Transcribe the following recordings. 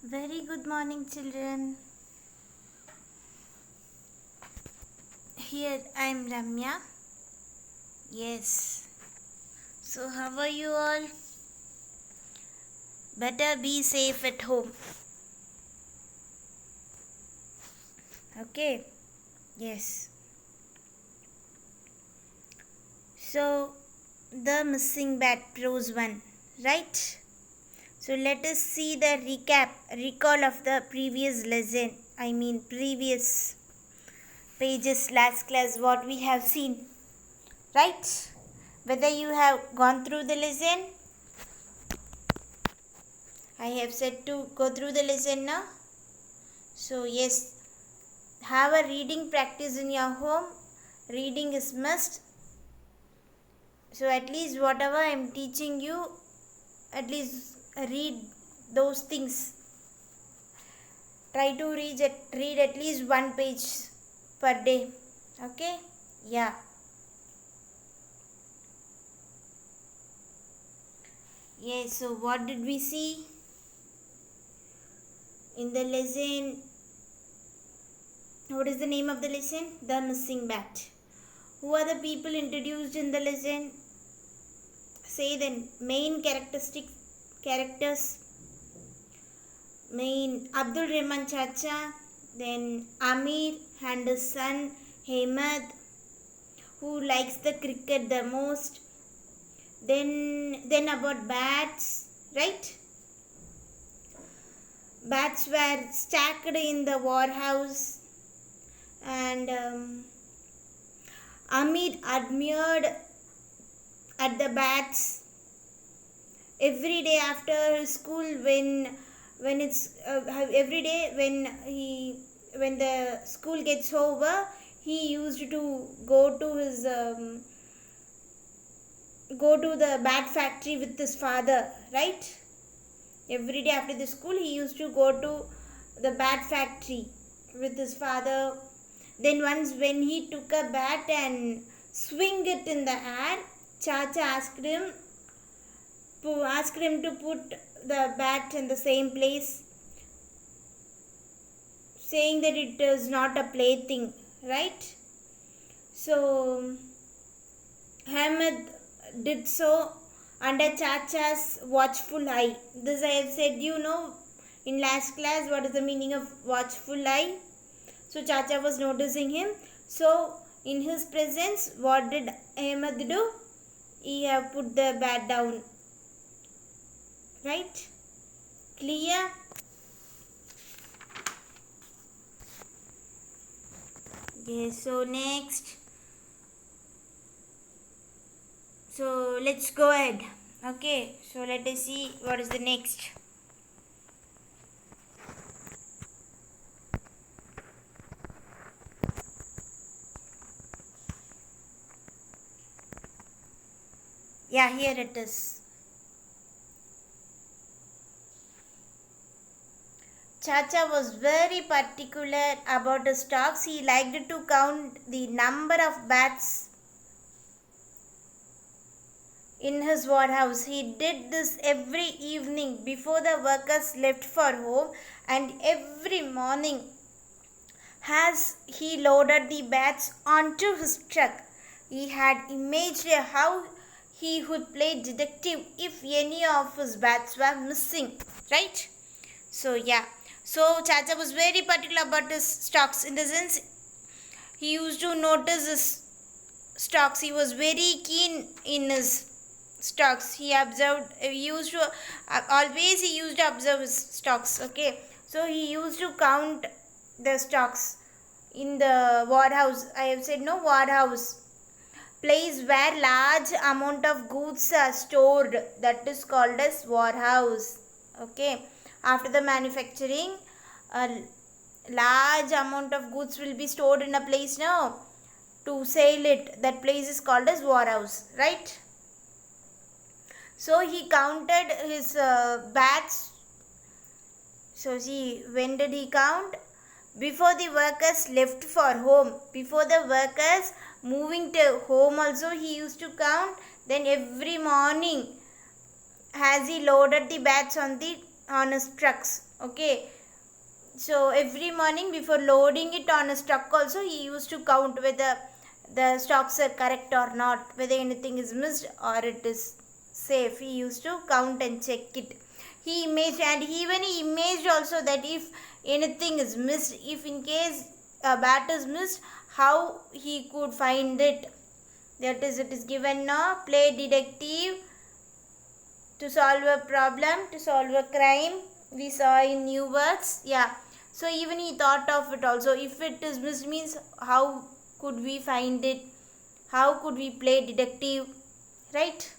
Very good morning, children. Here I am Ramya. Yes. So, how are you all? Better be safe at home. Okay. Yes. So, the missing bat prose 1, right? So, let us see the recall of the previous lesson. Previous pages last class, what we have seen, right? Whether you have gone through the lesson, I have said to go through the lesson now. So, yes, have a reading practice in your home. Reading is must. So, at least whatever I am teaching you, at least read those things. Try to read at least one page per day. Okay? Yeah. Yes, so what did we see in the lesson? What is the name of the lesson? The Missing Bat. Who are the people introduced in the lesson? Say the main characters. Main Abdul Rahman Chacha, then Amir and his son Hemad, who likes the cricket the most. Then about bats, right? Bats were stacked in the warehouse, and Amir admired at the bats every day after school when it's every day when the school gets over, he used to go to the bat factory with his father, right? Every day after the school he used to go to the bat factory with his father. Then once when he took a bat and swing it in the air, Chacha asked him to put the bat in the same place, saying that it is not a plaything, right? So Hamid did so under Chacha's watchful eye. This I have said, in last class, what is the meaning of watchful eye. So Chacha was noticing him. So in his presence, what did Ahmed do? He have put the bat down. Right? Clear? Yes, so next. So let's go ahead. Okay, so let us see what is the next. Yeah, here it is. Chacha was very particular about his stocks. He liked to count the number of bats in his warehouse. He did this every evening before the workers left for home, and every morning as he loaded the bats onto his truck. He had imagined how he would play detective if any of his bats were missing, right? So yeah, so Chacha was very particular about his stocks, in the sense he used to notice his stocks. He was very keen in his stocks. He used to observe his stocks. Okay, so he used to count the stocks in the warehouse. I have said no, warehouse, place where large amount of goods are stored, that is called as warehouse. Okay, after the manufacturing, a large amount of goods will be stored in a place now to sell it. That place is called as warehouse, right? So he counted his bats. So see, when did he count? Before the workers left for home. Before the workers moving to home also he used to count. Then every morning as he loaded the bats on his trucks. Okay, so every morning before loading it on a stock also, he used to count whether the stocks are correct or not, whether anything is missed or it is safe. He used to count and check it. He imaged, and even he imaged also that if anything is missed, if in case a bat is missed, how he could find it. That is, it is given now, play detective to solve a problem, to solve a crime. We saw in new words. Yeah, so even he thought of it also. If it is missed means how could we find it? How could we play detective? Right?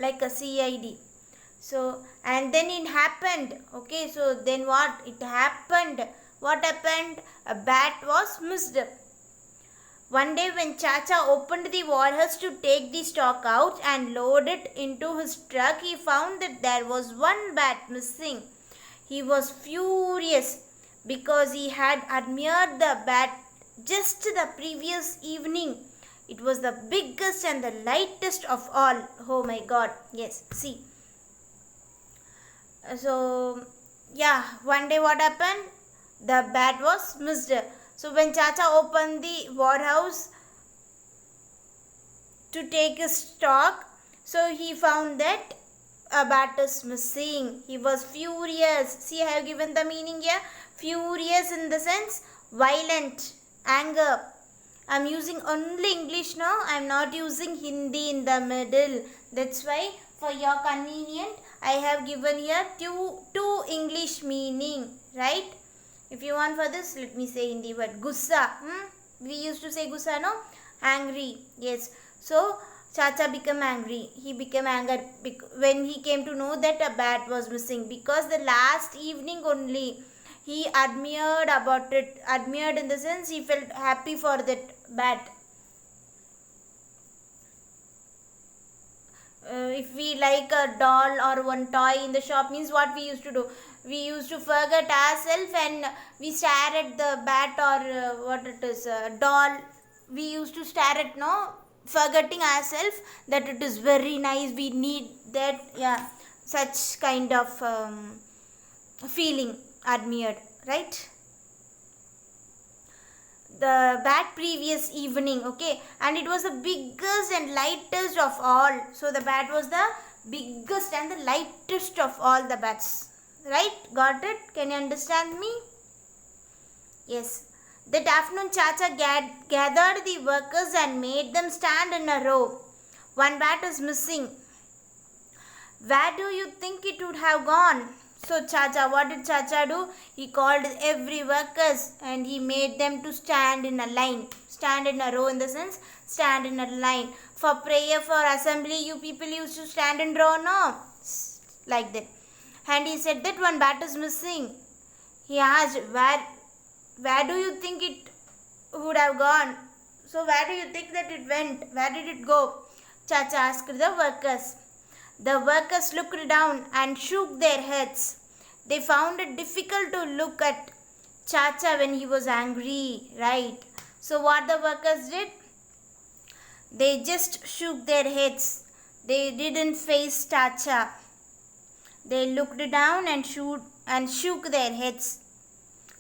Like a CID. So, and then it happened. Okay, so then what? It happened. What happened? A bat was missed. One day when Chacha opened the warehouse to take the stock out and load it into his truck, he found that there was one bat missing. He was furious because he had admired the bat just the previous evening. It was the biggest and the lightest of all. Oh my God. Yes, see. So, yeah, one day what happened? The bat was missed. So when Chacha opened the warehouse to take his stock, so he found that a bat is missing. He was furious. See, I have given the meaning here. Furious in the sense violent, anger. I am using only English now. I am not using Hindi in the middle. That's why for your convenience, I have given here two English meaning, right? If you want for this, let me say Hindi word. Gussa. We used to say gussa, no? Angry. Yes. So, Chacha became angry. He became angry when he came to know that a bat was missing. Because the last evening only, he admired about it. Admired in the sense he felt happy for that bat. If we like a doll or one toy in the shop, means what we used to do? We used to forget ourselves and we stare at the bat or what it is, doll. We used to stare at, no, forgetting ourselves that it is very nice, we need that. Yeah, such kind of feeling, admired, right? The bat previous evening, okay, and it was the biggest and lightest of all. So the bat was the biggest and the lightest of all the bats, right? Got it? Can you understand me? Yes. That afternoon Chacha gathered the workers and made them stand in a row. One bat is missing. Where do you think it would have gone? So Chacha, what did Chacha do? He called every workers and he made them to stand in a line. Stand in a row in the sense, stand in a line. For prayer, for assembly, you people used to stand in row, no? Like that. And he said that one bat is missing. He asked, where do you think it would have gone? So where do you think that it went? Where did it go? Chacha asked the workers. The workers looked down and shook their heads. They found it difficult to look at Chacha when he was angry, right? So what the workers did? They just shook their heads. They didn't face Chacha. They looked down and shook their heads.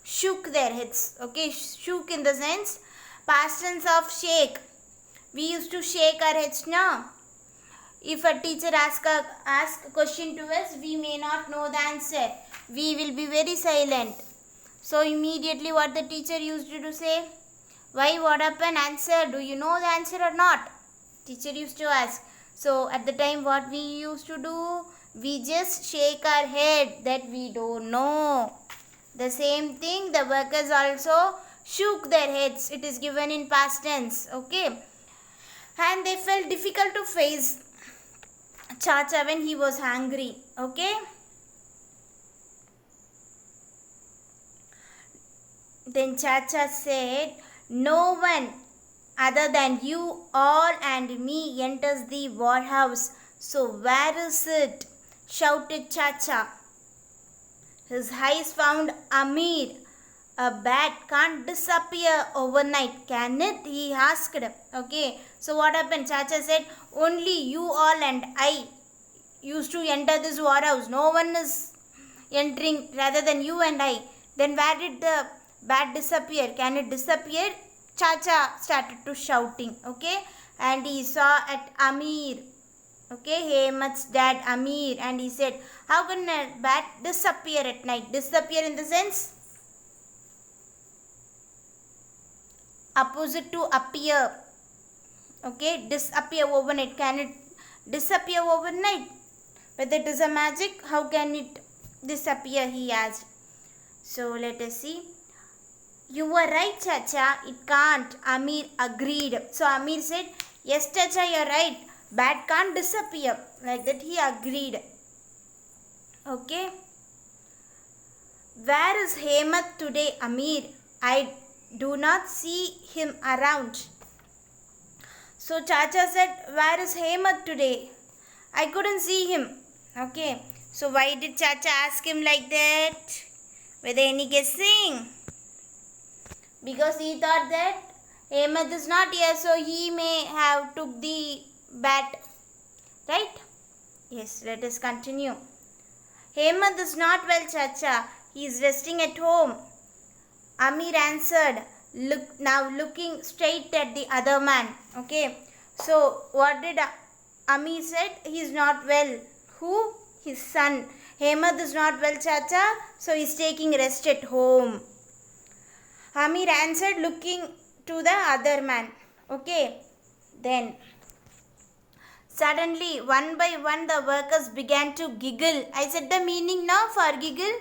Shook their heads. Okay, shook in the sense, past tense of shake. We used to shake our heads now. If a teacher asks a question to us, we may not know the answer. We will be very silent. So immediately what the teacher used to do say, why, what happened, answer, do you know the answer or not? Teacher used to ask. So at the time what we used to do, we just shake our head that we don't know. The same thing the workers also shook their heads. It is given in past tense. Okay. And they felt difficult to face Chacha when he was angry. Okay. Then Chacha said, no one other than you all and me enters the warehouse. So where is it? Shouted Chacha. His eyes found Amir. A bat can't disappear overnight, can it? He asked. Okay. So what happened? Chacha said, only you all and I used to enter this warehouse. No one is entering rather than you and I. Then where did the bat disappear? Can it disappear? Chacha started to shouting, okay, and he saw at Amir, okay, Hemat's dad Amir, and he said, how can a bat disappear at night? Disappear in the sense opposite to appear, okay, disappear overnight. Can it disappear overnight? Whether it is a magic, how can it disappear, he asked. So let us see. You were right, Chacha, it can't. Amir agreed. So Amir said, yes, Chacha, you're right. Bat can't disappear. Like that he agreed. Okay. Where is Hemat today, Amir? I do not see him around. So Chacha said, where is Hemat today? I couldn't see him. Okay. So why did Chacha ask him like that? Were there any guessing? Because he thought that Hemat is not here, so he may have took the bat. Right? Yes, let us continue. Hemat is not well, Chacha. He is resting at home. Amir answered, looking straight at the other man. Okay. So what did Amir said? He is not well. Who? His son. Hemat is not well, Chacha. So he is taking rest at home. Amir answered, looking to the other man. Okay. Then suddenly, one by one, the workers began to giggle. I said the meaning now for giggle.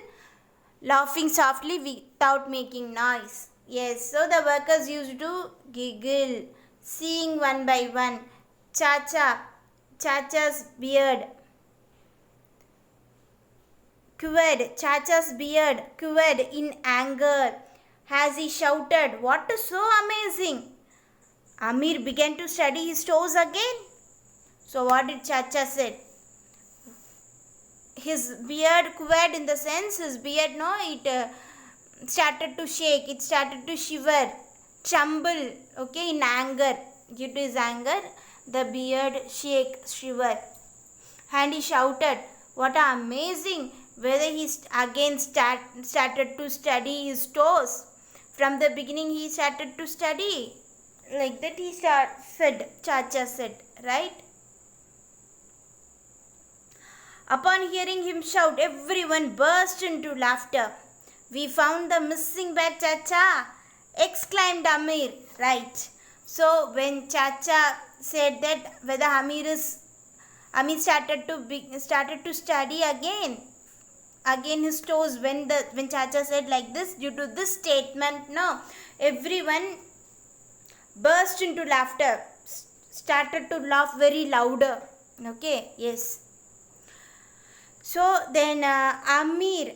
Laughing softly without making noise. Yes, so the workers used to giggle, seeing one by one. Chacha's beard quivered. Chacha's beard quivered in anger as he shouted, what is so amazing? Amir began to study his toes again. So what did Chacha said? His beard quivered in the sense his beard, no, it started to shake, it started to shiver, tremble, okay, in anger. Due to his anger, the beard shiver. And he shouted, what amazing! Whether he again started to study his toes. From the beginning he started to study. Like that he said, Chacha said, right? Upon hearing him shout, everyone burst into laughter. We found the missing bat, Chacha, exclaimed Amir. Right. So when Chacha said that, whether Amir started to study again his toes. When Chacha said like this, due to this statement, no, everyone burst into laughter, started to laugh very louder. Okay, yes. So then Amir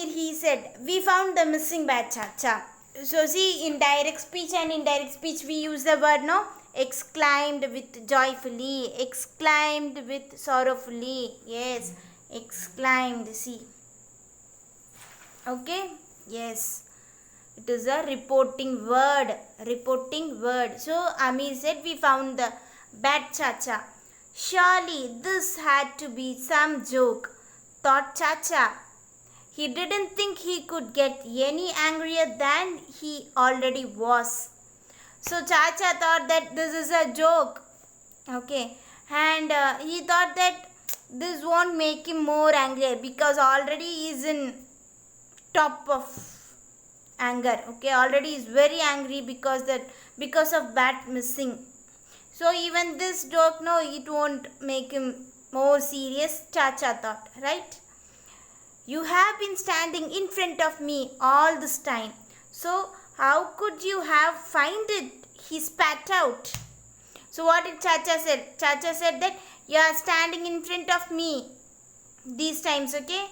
he said, we found the missing bat, Chacha. So see, in direct speech and indirect speech we use the word, no, exclaimed with joyfully, exclaimed with sorrowfully. Yes, exclaimed, see. Okay, yes. It is a reporting word. So Amir said, we found the bat, Chacha. Surely this had to be some joke, thought Chacha. He didn't think he could get any angrier than he already was. So Chacha thought that this is a joke. Okay. And he thought that this won't make him more angry because already he is in top of anger. Okay. Already he is very angry because of bat missing. So even this joke, no, it won't make him more serious, Chacha thought, right? You have been standing in front of me all this time. So how could you have find it? He spat out. So what did Chacha said? Chacha said that you are standing in front of me these times, okay?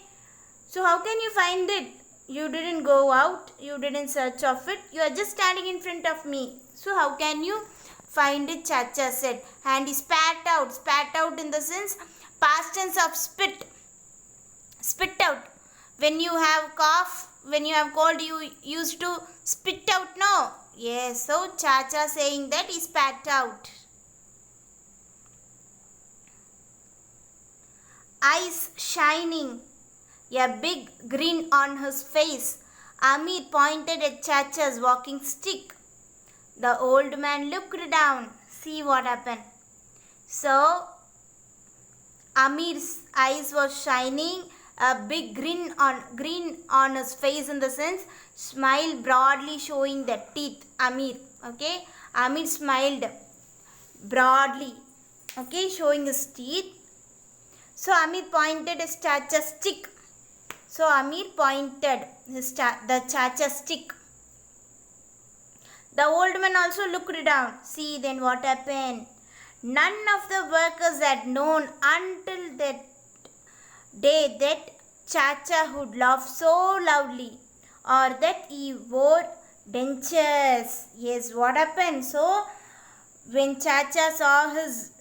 So how can you find it? You didn't go out. You didn't search of it. You are just standing in front of me. So how can you find it? Chacha said. And he spat out. Spat out in the sense past tense of spit. Spit out. When you have cough, when you have cold, you used to spit out, no? Yes, so Chacha saying that he spat out. Eyes shining. a big grin on his face. Amir pointed at Chacha's walking stick. The old man looked down. See what happened. So, Amir's eyes were shining, a big grin on his face, in the sense smile broadly showing the teeth. Amir, okay, Amir smiled broadly, okay, showing his teeth. So Amir pointed his Chacha stick. So Amir pointed the Chacha stick. The old man also looked down. See then what happened. None of the workers had known until that day that Chacha would laugh so loudly, or that he wore dentures. Yes, what happened? So when Chacha saw his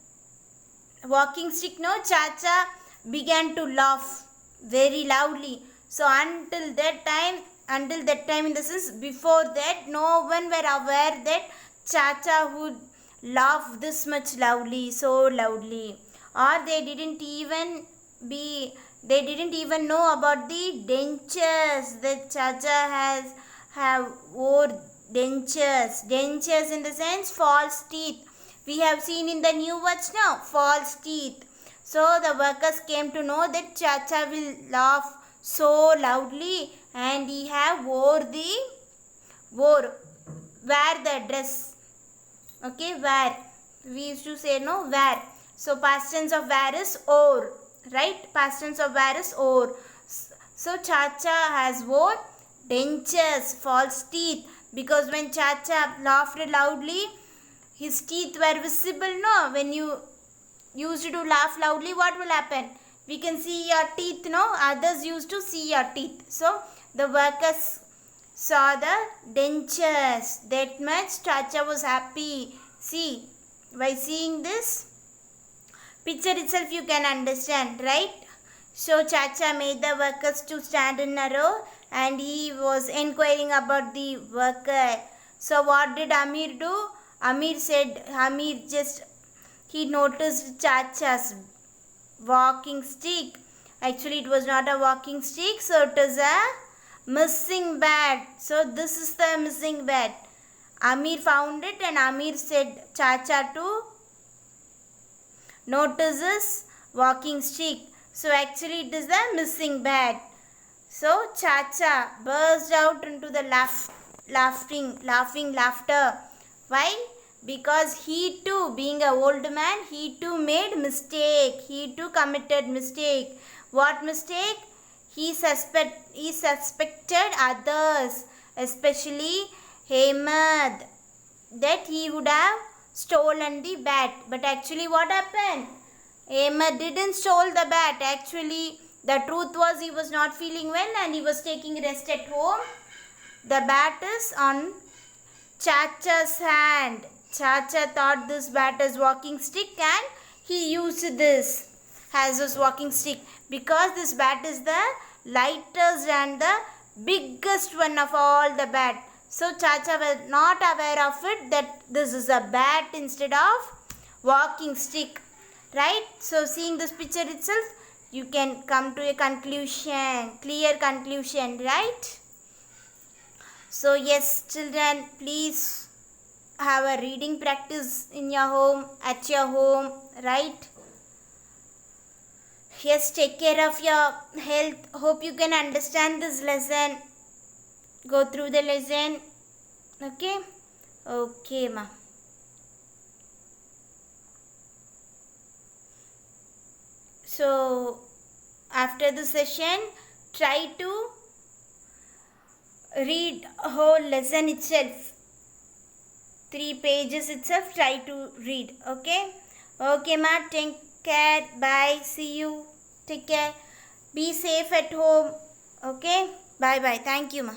walking stick, no, Chacha began to laugh very loudly. So until that time, in the sense before that, no one were aware that Chacha would laugh this much loudly, so loudly, or they didn't even know about the dentures that Chacha have wore. Dentures in the sense false teeth. We have seen in the new words now, false teeth. So the workers came to know that Chacha will laugh so loudly, and he have wear the dress. Okay, wear. We used to say no, wear. So past tense of wear is wore, right? Past tense of wear is wore. So Chacha has wore dentures, false teeth, because when Chacha laughed loudly, his teeth were visible. No, when you used to laugh loudly, what will happen? We can see your teeth. No, others used to see your teeth. So the workers saw the dentures. That much Chacha was happy. See, by seeing this picture itself you can understand, right? So Chacha made the workers to stand in a row, and he was inquiring about the worker. So what did Amir do? He noticed Chacha's walking stick. Actually it was not a walking stick, so it is a missing bat. So this is the missing bat. Amir found it, and Amir said Chacha to notice his walking stick. So actually it is the missing bat. So Chacha burst out into the laughter. Why? Because he too, being an old man, he too made mistake. He too committed mistake. What mistake? He suspected others, especially Ahmed, that he would have stolen the bat. But actually what happened? Ahmed didn't stole the bat. Actually the truth was he was not feeling well and he was taking rest at home. The bat is on Chacha's hand. Chacha thought this bat is walking stick, and he used this as his walking stick, because this bat is the lightest and the biggest one of all the bat. So Chacha was not aware of it, that this is a bat instead of walking stick, right? So seeing this picture itself, you can come to a conclusion, clear conclusion, right? So yes, children, please have a reading practice in your home, at your home, right? Yes, take care of your health. Hope you can understand this lesson. Go through the lesson. Okay? Okay, ma. So, after the session, try to read whole lesson itself. 3 pages itself, try to read. Okay? Okay, ma. Take care. Bye. See you. Take care. Be safe at home. Okay? Bye bye. Thank you, ma.